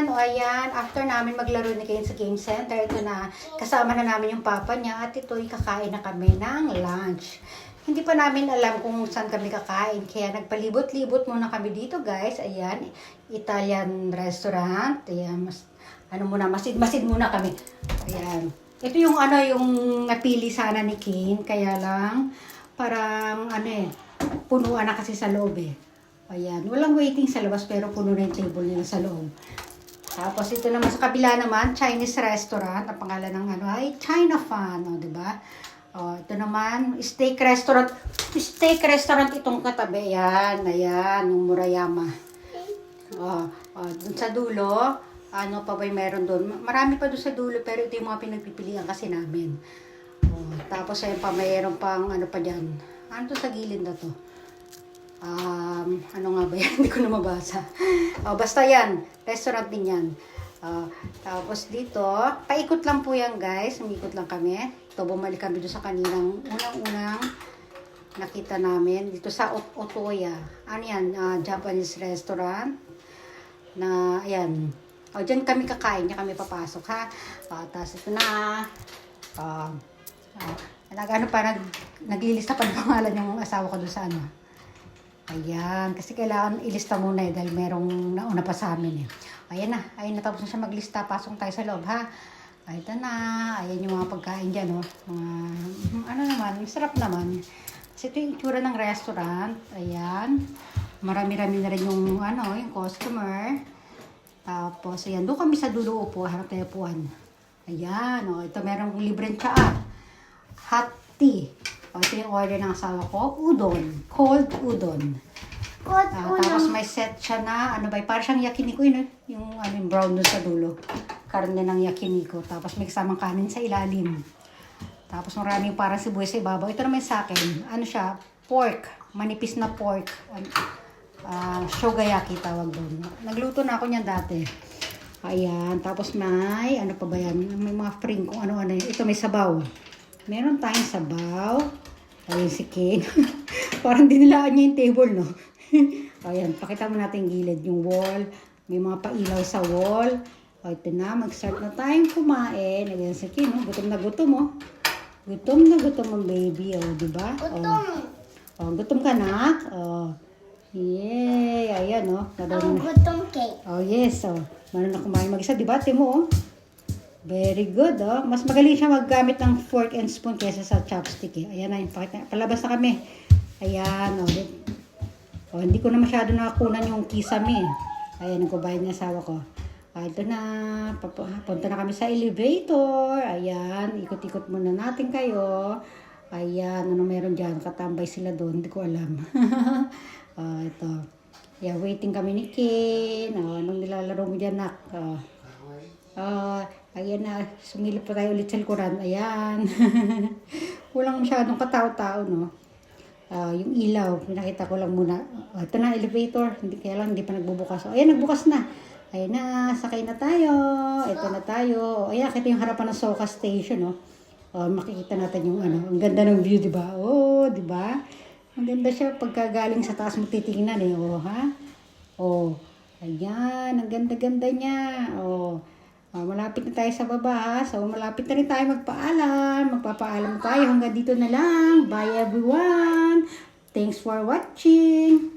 everyone! O ayan, after namin maglaro ni Kane sa game center, ito na, kasama na namin yung papa niya at ito'y kakain na kami ng lunch. Hindi pa namin alam kung saan kami kakain, kaya nagpalibot-libot muna kami dito guys. Ayan, Italian restaurant. Ayan, masid muna kami. Ayan. Ito yung yung napili sana ni Kane, kaya lang, parang punuan na kasi sa loob eh. Ayan, walang waiting sa labas pero puno na yung table nila sa loob. Tapos ito naman sa kabila naman, Chinese restaurant. Ang pangalan ng ay China Fan, o, diba? O, ito naman, steak restaurant. Steak restaurant itong katabi. Ayan, yung Murayama. Dun sa dulo, ano pa ba yung meron doon? Marami pa doon sa dulo pero ito yung mga pinagpipilian kasi namin. O, tapos ayun pa, mayroon pang ano pa dyan. Ano to sa gilid na to? Ano nga ba yan? Hindi ko na mabasa. Basta yan. Restaurant din yan. Tapos dito, paikot lang po yan guys. Umikot lang kami. Ito, bumalik kami doon sa kaninang unang-unang nakita namin. Dito sa Otoya. Ano yan? Japanese restaurant. Na, ayan. Diyan kami kakain. Diyan kami papasok ha. Tapos ito na. Naglilista pa ng pangalan yung asawa ko doon sa ano. Ayan, kasi kailangan ilista muna dahil merong nauna pa sa amin eh. Ayan na tapos na siya maglista. Pasok tayo sa loob ha. Ito na, ayan yung mga pagkain dyan oh. Naman, sarap naman. Kasi ito yung itsura ng restaurant. Ayan, marami-rami na rin yung yung customer. Tapos ayan, doon kami sa dulo upo, harap tayo upuan. Ayan, ito merong libreng tsaa. Hot tea. Ito yung order ng asawa ko, udon. Cold udon. Tapos may set siya na, parang siyang yakiniko yun, yung brown doon sa dulo. Karne ng yakiniko. Tapos may kasamang kanin sa ilalim. Tapos maraming parang sibuyas sa ibabaw. Ito naman sa akin, siya, pork. Manipis na pork. Shogayaki tawag doon. Nagluto na ako niyan dati. Ayan, tapos may, ano pa ba yan? May mga spring kung ano-ano. Ito may sabaw. Meron tayong sabaw. Ayun si Kane. Parang dinilaan niya yung table, no? Ayan, pakita mo natin yung gilid, yung wall. May mga pailaw sa wall. Ito na, mag-start na tayong kumain. Ayan si Kane, no? Gutom na gutom, oh. Gutom na gutom ang baby, oh, diba? Gutom. Gutom ka na? Yay! Ayan, oh. Ang gutom cake. Yes, oh. Meron na kumain mag-isa, diba? Timo, oh. Very good, oh. Mas magaling siya maggamit ng fork and spoon kaysa sa chopstick, eh. Ayan na, palabas na kami. Ayan, oh. Hindi ko na masyado nakakunan yung kisame. Ayan, nagkubayad niya asawa ko. Ito na, punta na kami sa elevator. Ayan, ikot-ikot muna natin kayo. Ayan, ano meron dyan? Katambay sila doon, hindi ko alam. Ito. Yeah, waiting kami ni Kane. Anong nilalaro mo dyan, nak? Ayan na, sumilip pa tayo ulit sa likuran. Ayan. Walang masyadong katao-tao, no? Yung ilaw, pinakita ko lang muna. Ito na, elevator. Hindi pa nagbubukas. Ayan, nagbukas na. Ayan na, sakay na tayo. Ito na tayo. Ayan, kita yung harapan ng Soka Station, no? Makikita natin yung ang ganda ng view, diba? Diba? Ang ganda siya pagkagaling sa taas mo titingnan, eh. Ha? Ayan, ang ganda-ganda niya. Malapit na tayo sa baba, ha? So, malapit na rin tayo magpaalam. Magpapaalam tayo. Hanggang dito na lang. Bye, everyone. Thanks for watching.